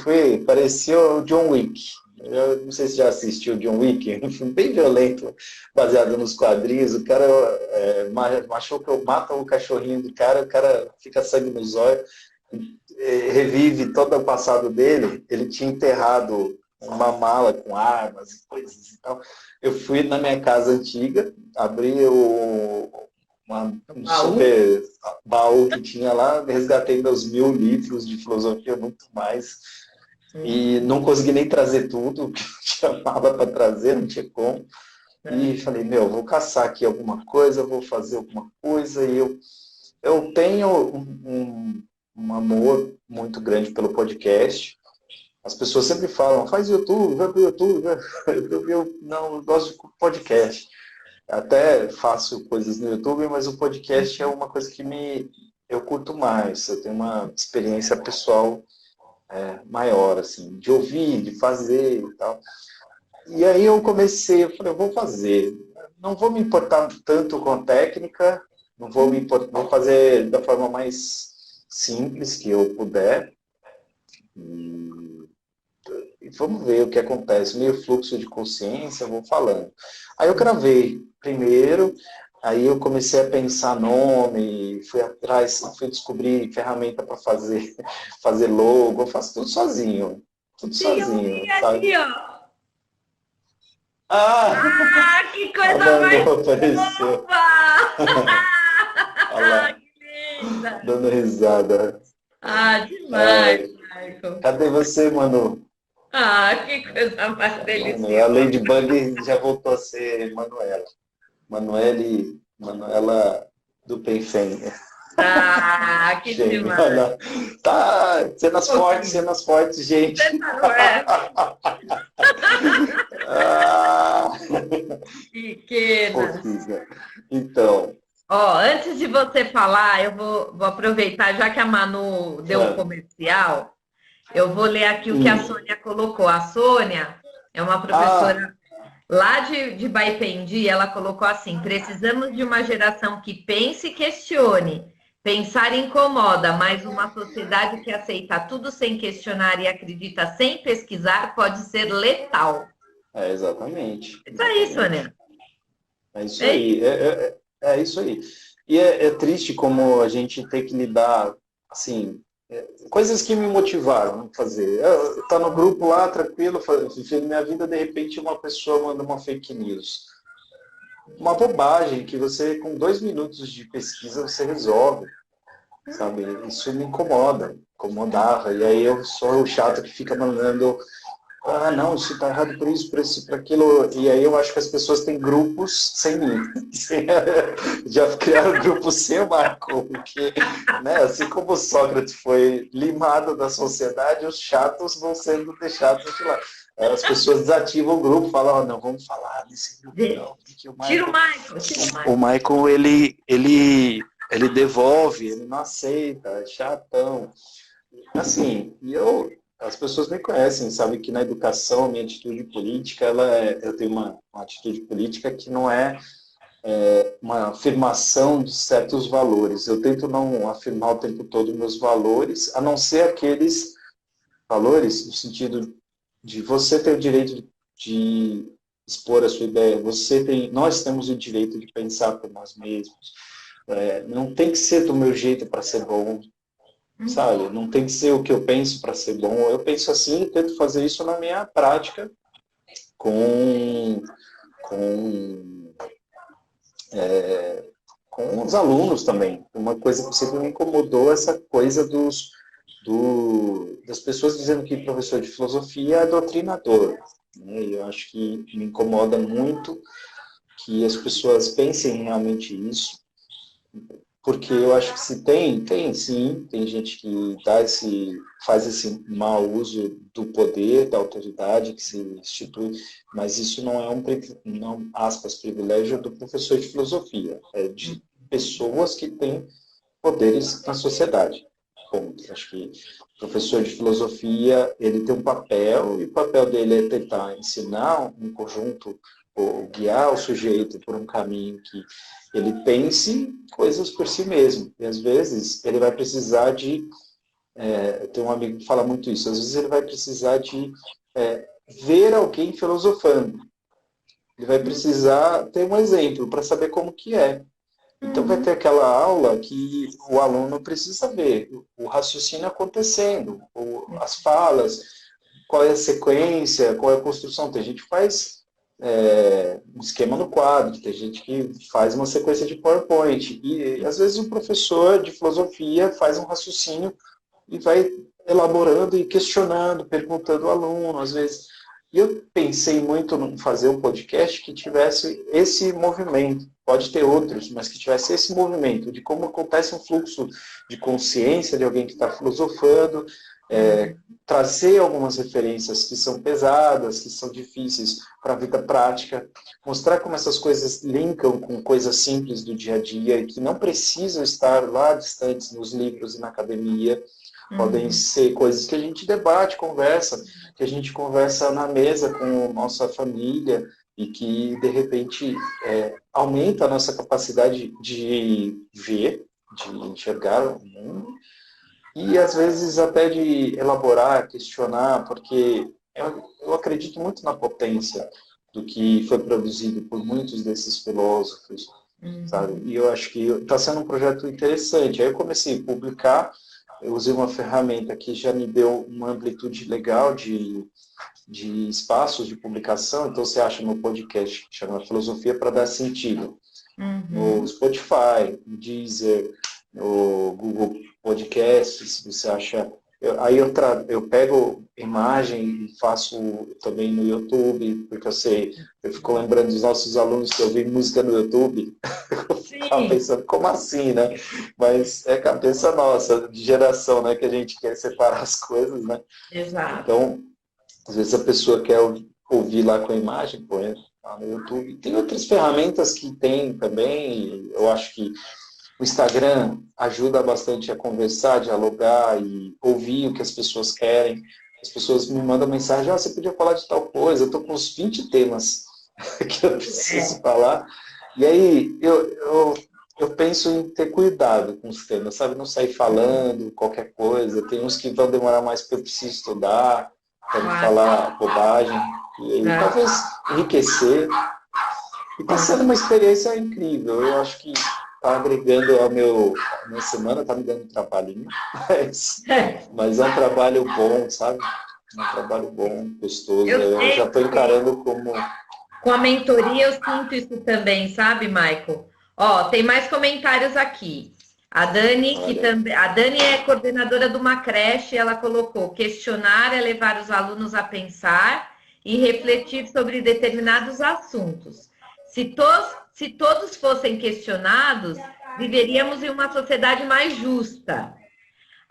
parecia o John Wick. Eu não sei se já assistiu John Wick, um filme bem violento, baseado nos quadrinhos. O cara mata o cachorrinho do cara, o cara fica sangue nos olhos, revive todo o passado dele. Ele tinha enterrado uma mala com armas e coisas e tal. Eu fui na minha casa antiga, abri um Baú? super baú que tinha lá, resgatei meus 1000 livros de filosofia, muito mais. E não consegui nem trazer tudo, que eu tinha mala para trazer, não tinha como. E falei, meu, vou caçar aqui alguma coisa, vou fazer alguma coisa. E eu tenho um amor muito grande pelo podcast. As pessoas sempre falam, faz YouTube, vai pro YouTube. Vai. Não, eu gosto de podcast. Até faço coisas no YouTube, mas o podcast é uma coisa que eu curto mais. Eu tenho uma experiência pessoal maior, assim, de ouvir, de fazer e tal. E aí eu falei, eu vou fazer. Não vou me importar tanto com a técnica, não vou me importar, vou fazer da forma mais simples que eu puder. E vamos ver o que acontece. Meio fluxo de consciência, vou falando. Aí eu gravei primeiro, aí eu comecei a pensar nome, fui atrás, fui descobrir ferramenta para fazer logo, eu faço tudo Sim, eu sozinho, vi sabe? ali, ó. Ah, Ah, que a coisa mais Manu apareceu. fofa! Olha lá, Que linda! dando risada. Ah, demais, Ai, Michael. cadê você, Manu? Ah, que coisa mais Manu, a deliciosa. Ladybug já voltou a ser Manuela. Manuela do Penfen. Ah, que Gêmeo, olha demais. lá. Tá, Fofinho. cenas fortes, gente. Você tá, não é? Ah, Pequena. fofinha. Então, Ó, antes de você falar, vou aproveitar, já que a Manu deu o ah, comercial, eu vou ler aqui o que a hum. Sônia colocou. A Sônia é uma Ah, professora lá de Baipendi, ela colocou assim: precisamos de uma geração que pense e questione. Pensar incomoda, mas uma sociedade que aceita tudo sem questionar e acredita sem pesquisar pode ser letal. exatamente, Isso aí, exatamente. Sônia. É isso É aí, isso. é isso aí. E é triste como a gente tem que lidar, assim, coisas que me motivaram a fazer. Eu tá no grupo lá, tranquilo, vivendo minha vida, de repente uma pessoa manda uma fake news. Uma bobagem que você, com 2 minutos de pesquisa, você resolve, sabe? Isso me incomodava. E aí eu sou o chato que fica mandando, não, isso está errado por isso, por aquilo. E aí eu acho que as pessoas têm grupos sem mim. Já criaram grupos sem o Marco, porque, né, assim como o Sócrates foi limado da sociedade, os chatos vão sendo deixados de lá. As pessoas desativam o grupo, falam, não, vamos falar desse grupo não, porque Tira o Michael, tira o O Michael. Michael, ele devolve, ele não aceita, é chatão. Assim, as pessoas me conhecem, sabem que na educação, minha atitude política, eu tenho uma atitude política que não é uma afirmação de certos valores. Eu tento não afirmar o tempo todo meus valores, a não ser aqueles valores no sentido de você ter o direito de expor a sua ideia, nós temos o direito de pensar por nós mesmos. Não tem que ser do meu jeito para ser bom, sabe? Não tem que ser o que eu penso para ser bom. Eu penso assim e tento fazer isso na minha prática com, com os alunos também. Uma coisa que sempre me incomodou, essa coisa das pessoas dizendo que professor de filosofia é doutrinador. Né? Eu acho que me incomoda muito que as pessoas pensem realmente isso, porque eu acho que se tem sim, tem gente que faz esse mau uso do poder, da autoridade que se institui, mas isso não é não, aspas, privilégio do professor de filosofia, é de pessoas que têm poderes na sociedade. Ponto. Acho que o professor de filosofia, ele tem um papel, e o papel dele é tentar ensinar um conjunto, ou guiar o sujeito por um caminho que ele pense coisas por si mesmo. E às vezes ele vai precisar de... tem um amigo que fala muito isso, às vezes ele vai precisar de ver alguém filosofando. Ele vai precisar ter um exemplo para saber como que é. Então vai ter aquela aula que o aluno precisa ver o raciocínio acontecendo, as falas, qual é a sequência, qual é a construção. Tem gente que faz um esquema no quadro, tem gente que faz uma sequência de PowerPoint. E às vezes o professor de filosofia faz um raciocínio e vai elaborando e questionando, perguntando ao aluno, às vezes. E eu pensei muito em fazer um podcast que tivesse esse movimento. Pode ter outros, mas que tivesse esse movimento de como acontece um fluxo de consciência de alguém que está filosofando, trazer algumas referências que são pesadas, que são difíceis para a vida prática, mostrar como essas coisas linkam com coisas simples do dia a dia e que não precisam estar lá distantes nos livros e na academia. Podem ser coisas que a gente debate, que a gente conversa na mesa com nossa família e que, de repente, aumenta a nossa capacidade de ver, de enxergar o mundo e, às vezes, até de elaborar, questionar, porque eu acredito muito na potência do que foi produzido por muitos desses filósofos, sabe? E eu acho que está sendo um projeto interessante. Aí eu comecei a publicar. Eu usei uma ferramenta que já me deu uma amplitude legal de espaços de publicação. Então, você acha no podcast que chama Filosofia para Dar Sentido. No Spotify, no Deezer, no Google Podcasts, você acha... Aí eu pego imagem e faço também no YouTube, porque eu fico lembrando dos nossos alunos que ouvem música no YouTube. Eu ficava pensando, como assim, né? Mas é cabeça nossa, de geração, né? Que a gente quer separar as coisas, né? Exato. Então, às vezes a pessoa quer ouvir lá com a imagem, põe lá no YouTube. Tem outras ferramentas que tem também, eu acho que o Instagram ajuda bastante a conversar, dialogar e ouvir o que as pessoas querem. As pessoas me mandam mensagem, você podia falar de tal coisa, eu estou com uns 20 temas que eu preciso falar. E aí eu penso em ter cuidado com os temas, sabe? Não sair falando qualquer coisa. Tem uns que vão demorar mais porque eu preciso estudar, para não falar bobagem. E aí talvez enriquecer. E está sendo uma experiência incrível. Eu acho que está agregando a minha semana, está me dando um trabalhinho, mas é um trabalho bom, sabe? É um trabalho bom, gostoso. Eu já estou encarando como... Com a mentoria eu sinto isso também, sabe, Michael? Ó, tem mais comentários aqui. A Dani, a Dani é coordenadora de uma creche, ela colocou: questionar é levar os alunos a pensar e refletir sobre determinados assuntos. Se todos fossem questionados, viveríamos em uma sociedade mais justa.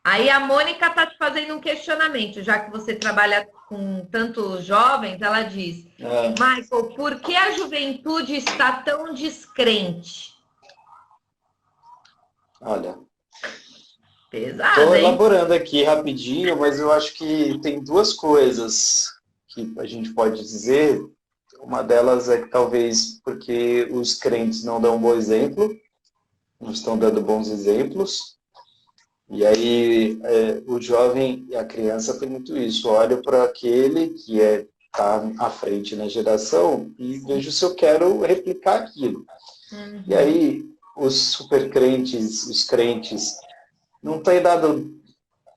Aí a Mônica está te fazendo um questionamento, já que você trabalha com tantos jovens, ela diz: Michael, por que a juventude está tão descrente? Olha, pesado, estou elaborando aqui rapidinho, mas eu acho que tem duas coisas que a gente pode dizer. Uma delas é que talvez porque os crentes não dão um bom exemplo, não estão dando bons exemplos. E aí o jovem e a criança tem muito isso. Olho para aquele que está à frente na geração e vejo se eu quero replicar aquilo. E Uhum. aí os super crentes, os crentes, não têm dado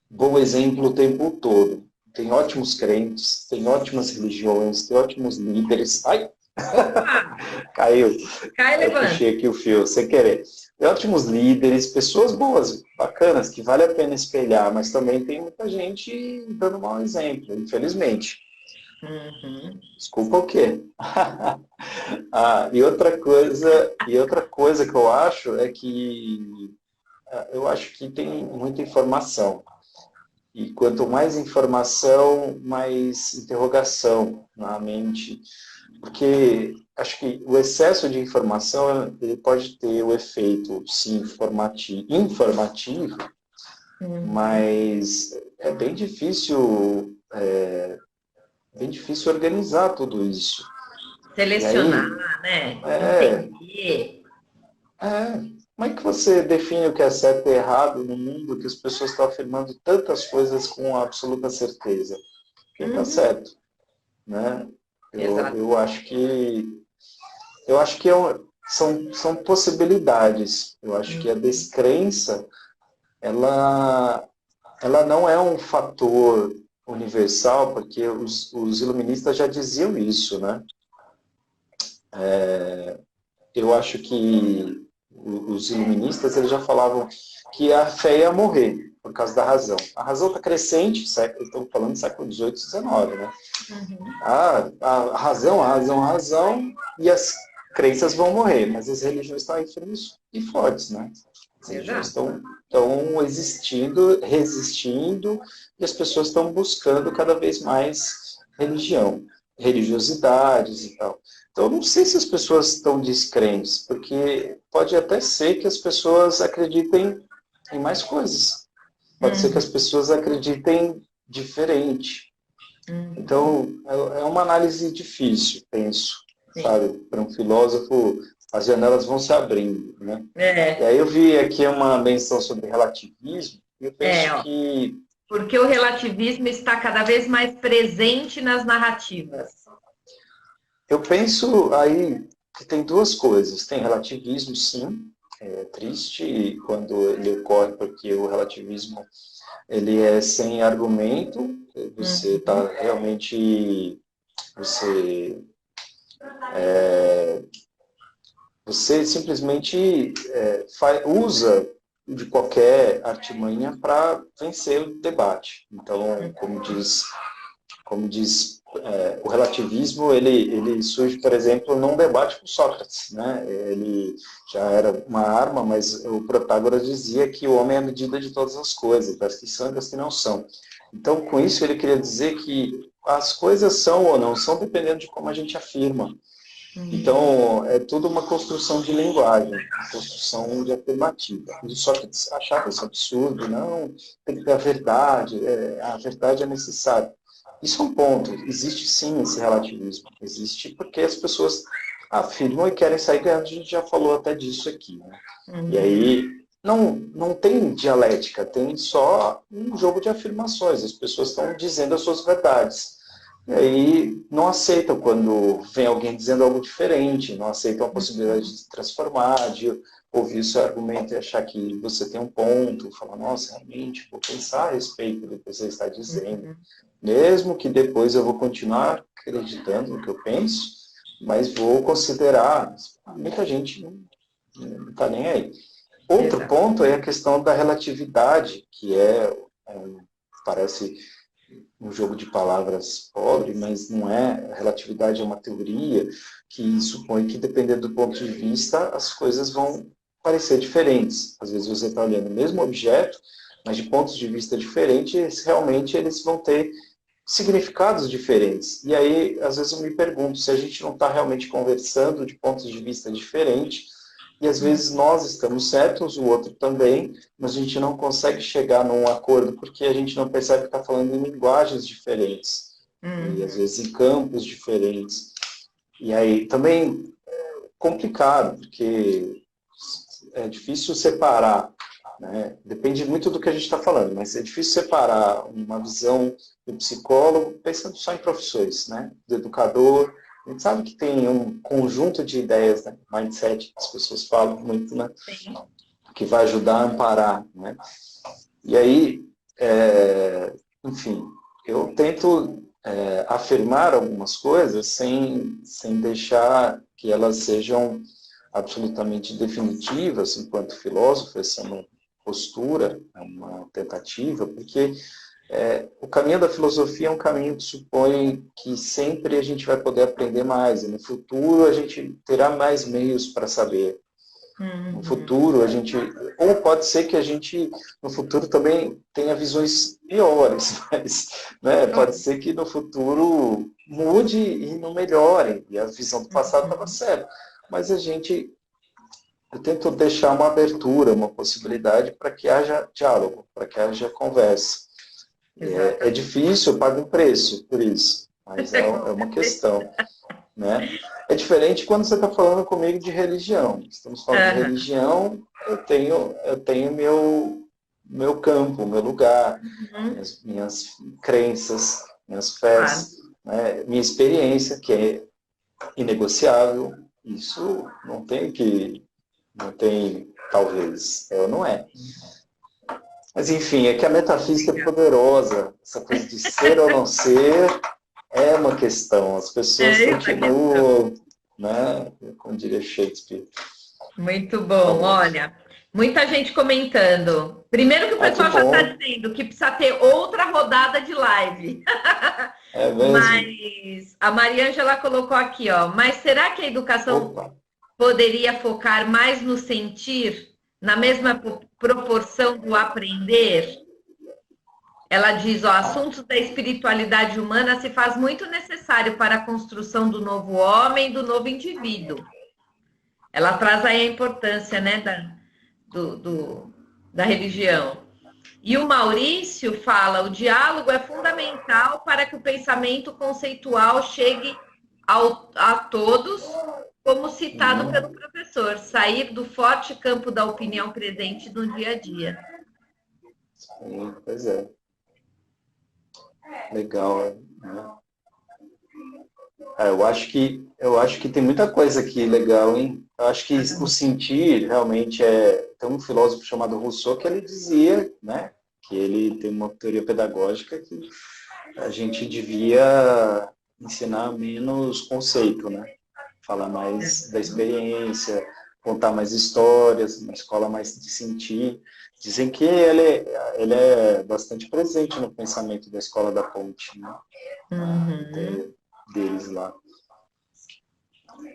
bom exemplo o tempo todo. Tem ótimos crentes, tem ótimas religiões, tem ótimos líderes. Ai, Opa! caiu. Cai e Eu levanta. puxei aqui o fio, sem querer. Tem ótimos líderes, pessoas boas, bacanas, que vale a pena espelhar, mas também tem muita gente dando mau exemplo, infelizmente. Uhum. Desculpa o quê? E outra coisa que eu acho é que eu acho que tem muita informação. E quanto mais informação, mais interrogação na mente. Porque acho que o excesso de informação ele pode ter o efeito, sim, informativo, Uhum. mas é bem difícil organizar tudo isso. E Selecionar, aí, né? é, Entender. como é que você define o que é certo e errado no mundo que as pessoas estão afirmando tantas coisas com absoluta certeza? Quem está Uhum. certo, né? Eu, Exato. eu acho que eu acho que são possibilidades. Eu acho que a Uhum. descrença ela ela não é um fator universal, porque os iluministas já diziam isso, né? Eu acho que os iluministas eles já falavam que a fé ia morrer por causa da razão. A razão está crescente, estou falando do século XVIII e XIX, né? Uhum. A razão, a razão, a razão, e as crenças vão morrer, mas as religiões estão aí firmes e fortes, né? As religiões Exato. estão existindo, resistindo, e as pessoas estão buscando cada vez mais religião, religiosidades e tal. Então, eu não sei se as pessoas estão descrentes, porque pode até ser que as pessoas acreditem em mais coisas. Pode ser que Uhum. as pessoas acreditem diferente. Uhum. Então, é uma análise difícil, penso, Sim. sabe? Para um filósofo, as janelas vão se abrindo, né? E É, aí eu vi aqui uma menção sobre relativismo, e eu penso ó. que, Porque o relativismo está cada vez mais presente nas narrativas. eu penso aí que tem duas coisas. Tem relativismo, sim, é triste quando ele ocorre, porque o relativismo ele é sem argumento, você está Uhum. realmente, você Você simplesmente usa de qualquer artimanha para vencer o debate. Então, como diz o relativismo, ele surge, por exemplo, num debate com Sócrates. Né? Ele já era uma arma, mas o Protágoras dizia que o homem é a medida de todas as coisas, das que são e das que não são. Então, com isso, ele queria dizer que as coisas são ou não são dependendo de como a gente afirma. Uhum. Então, é tudo uma construção de linguagem, uma construção de afirmativa. E só que achava isso absurdo, não, tem que ter a verdade é necessária. Isso é um ponto, existe sim esse relativismo, existe porque as pessoas afirmam e querem sair ganhando, a gente já falou até disso aqui. Né? E Uhum. aí, não tem dialética, tem só um jogo de afirmações, as pessoas estão dizendo as suas verdades. E aí não aceitam quando vem alguém dizendo algo diferente, não aceitam a possibilidade de se transformar, de ouvir o seu argumento e achar que você tem um ponto, falar, nossa, realmente, vou pensar a respeito do que você está dizendo. Uhum. Mesmo que depois eu vou continuar acreditando no que eu penso, mas vou considerar. Muita gente não está nem aí. Outro Exato. ponto é a questão da relatividade, que parece um jogo de palavras pobre, mas não é. A relatividade é uma teoria que supõe que, dependendo do ponto de vista, as coisas vão parecer diferentes. Às vezes você está olhando o mesmo objeto, mas de pontos de vista diferentes, realmente eles vão ter significados diferentes. E aí, às vezes eu me pergunto se a gente não está realmente conversando de pontos de vista diferentes, e às vezes nós estamos certos, o outro também, mas a gente não consegue chegar num acordo porque a gente não percebe que está falando em linguagens diferentes, e às Uhum. vezes em campos diferentes. E aí também complicado, porque é difícil separar. né? Depende muito do que a gente está falando, mas é difícil separar uma visão do psicólogo pensando só em profissões, né? Do educador. A gente sabe que tem um conjunto de ideias, né? Mindset, as pessoas falam muito, né? Sim. Que vai ajudar a amparar, né? E aí, enfim, eu tento afirmar algumas coisas sem deixar que elas sejam absolutamente definitivas enquanto filósofo, essa é uma postura, é uma tentativa, porque o caminho da filosofia é um caminho que supõe que sempre a gente vai poder aprender mais, e no futuro a gente terá mais meios para saber. No futuro, a gente. Ou pode ser que a gente, no futuro, também tenha visões piores, mas né, pode ser que no futuro mude e não melhore. E a visão do passado estava certa. Mas eu tento deixar uma abertura, uma possibilidade para que haja diálogo, para que haja conversa. É difícil, eu pago um preço por isso, mas é uma questão. Né? É diferente quando você está falando comigo de religião. Estamos falando de religião, eu tenho meu campo, meu lugar, minhas crenças, minhas fés, né? Minha experiência, que é inegociável. Isso não tem talvez, ou não é. Mas enfim, é que a metafísica é poderosa, essa coisa de ser ou não ser. É uma questão, as pessoas continuam, né? Como diria Shakespeare. Muito bom, olha, muita gente comentando. Primeiro que o pessoal já está dizendo que precisa ter outra rodada de live. É mesmo? Mas a Mariângela colocou aqui, ó. Mas será que a educação poderia focar mais no sentir, na mesma proporção do aprender? Ela diz, ó, assuntos da espiritualidade humana se faz muito necessário para a construção do novo homem, do novo indivíduo. Ela traz aí a importância, né, da religião. E o Maurício fala, o diálogo é fundamental para que o pensamento conceitual chegue a todos, como citado pelo professor, sair do forte campo da opinião presente no dia a dia. Sim, pois é. Legal, né? Eu acho que tem muita coisa aqui legal, hein? Eu acho que o sentir realmente tem um filósofo chamado Rousseau que ele dizia, né, que ele tem uma teoria pedagógica que a gente devia ensinar menos conceito, né? Falar mais da experiência, contar mais histórias, uma escola mais de sentir. Dizem que ele é bastante presente no pensamento da Escola da Ponte, né? Deles lá.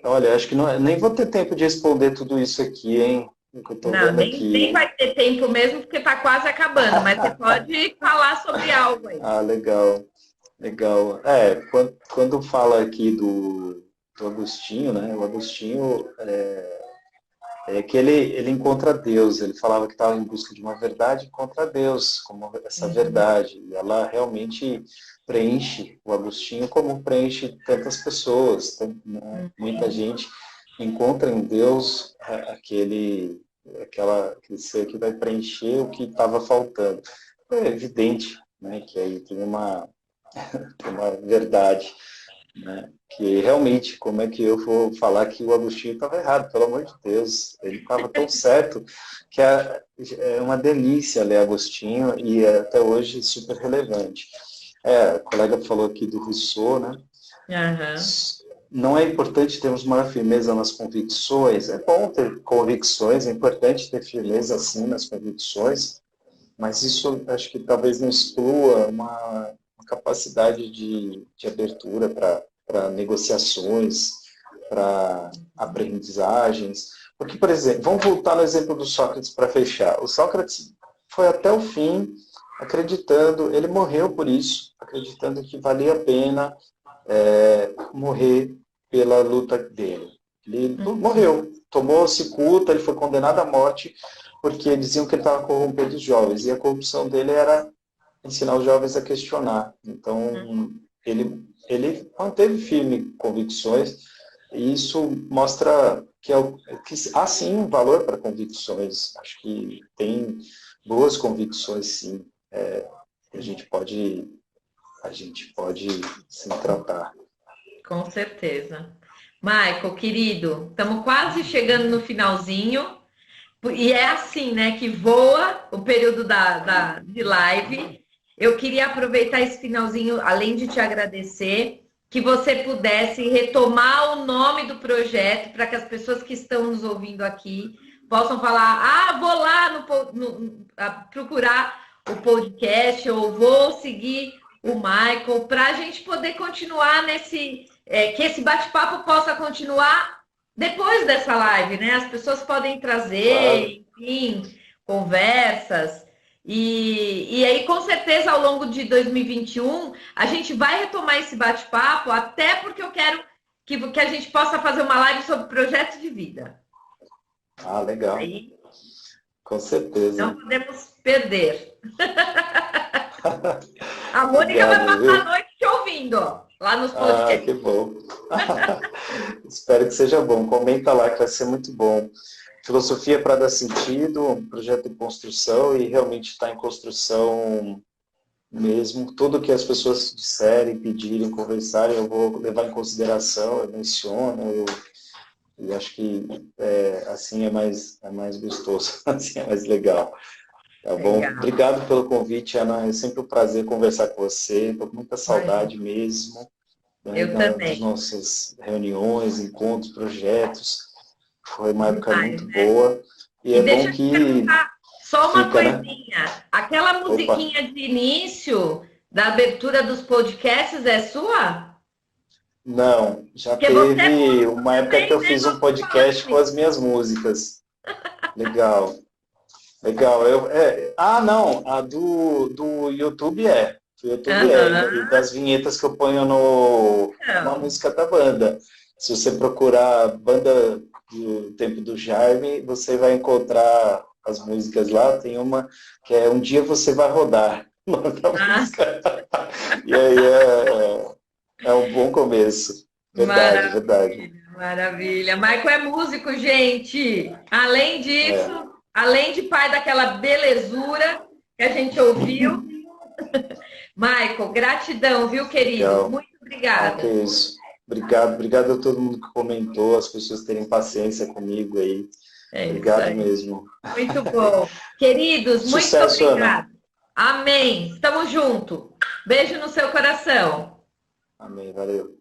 Olha, acho que nem vou ter tempo de responder tudo isso aqui, hein? Nem vai ter tempo mesmo, porque está quase acabando, mas você pode falar sobre algo aí. Ah, legal. Legal. Quando fala aqui do Agostinho, né? O Agostinho que ele encontra Deus. Ele falava que estava em busca de uma verdade, encontra Deus como essa verdade. E ela realmente preenche o Agostinho como preenche tantas pessoas. Muita gente encontra em Deus aquele ser que vai preencher o que estava faltando. É evidente, né, que aí tem uma verdade, né, que realmente, como é que eu vou falar que o Agostinho estava errado? Pelo amor de Deus, ele estava tão certo que é uma delícia ler Agostinho e é até hoje super relevante. A colega falou aqui do Rousseau, né? Não é importante termos maior firmeza nas convicções. É bom ter convicções, é importante ter firmeza assim nas convicções, mas isso acho que talvez não exclua uma capacidade de abertura para negociações, para aprendizagens. Porque, por exemplo, vamos voltar no exemplo do Sócrates para fechar. O Sócrates foi até o fim acreditando, ele morreu por isso, acreditando que valia a pena morrer pela luta dele. Ele morreu, tomou cicuta, ele foi condenado à morte porque diziam que ele estava corrompendo os jovens, e a corrupção dele era ensinar os jovens a questionar. Então, ele manteve firme convicções, E isso mostra que há sim um valor para convicções. Acho que tem boas convicções, sim. A gente pode, a gente pode se tratar. Com certeza. Michael, querido, estamos quase chegando no finalzinho. E é assim, né, que voa o período de live. Eu queria aproveitar esse finalzinho, além de te agradecer, que você pudesse retomar o nome do projeto para que as pessoas que estão nos ouvindo aqui possam falar: ah, vou lá procurar o podcast ou vou seguir o Michael, para a gente poder continuar que esse bate-papo possa continuar depois dessa live, né? As pessoas podem Claro. trazer, enfim, conversas. E aí, com certeza, ao longo de 2021, a gente vai retomar esse bate-papo, até porque eu quero que a gente possa fazer uma live sobre projetos de vida. Ah, legal. Aí Com não certeza. podemos perder. A Mônica vai Obrigado, passar a viu? noite te ouvindo, ó, lá nos Ah, podcasts. que bom. Espero que seja bom. Comenta lá que vai ser muito bom. Filosofia para dar sentido, um projeto em construção e realmente está em construção mesmo. Tudo que as pessoas disserem, pedirem, conversarem, eu vou levar em consideração, eu menciono, e acho que assim é mais gostoso, assim é mais legal. Tá bom? Legal. Obrigado pelo convite, Ana. É sempre um prazer conversar com você. Estou com muita Imagina. saudade mesmo, né, Eu das também. nossas reuniões, encontros, projetos. Foi uma época Demais, muito né? boa e E é deixa bom eu te que perguntar só uma fica, né? coisinha. Aquela Opa! musiquinha de início da abertura dos podcasts é sua? Não, já Porque você é teve músico uma época que também, eu né? fiz um Vamos falar podcast com comigo. as minhas músicas. Legal, legal. Não, a do YouTube é. Do YouTube Aham. e das vinhetas que eu ponho no. É uma Então. música da banda. Se você procurar banda do Tempo do Jaime, você vai encontrar as músicas lá. Tem uma que é Um Dia Você Vai Rodar, o nome da Ah, música. E aí é um bom começo. Verdade, verdade. maravilha, maravilha. Michael é músico, gente. Além disso, É, além de pai daquela belezura que a gente ouviu. Michael, gratidão, viu, querido? legal. Muito Ah, que obrigada. isso. Obrigado, obrigado a todo mundo que comentou, as pessoas terem paciência comigo aí. É isso Obrigado aí. mesmo. Muito bom. Queridos, muito Sucesso, Ana. obrigada. Amém. Estamos juntos. Beijo no seu coração. Amém, valeu.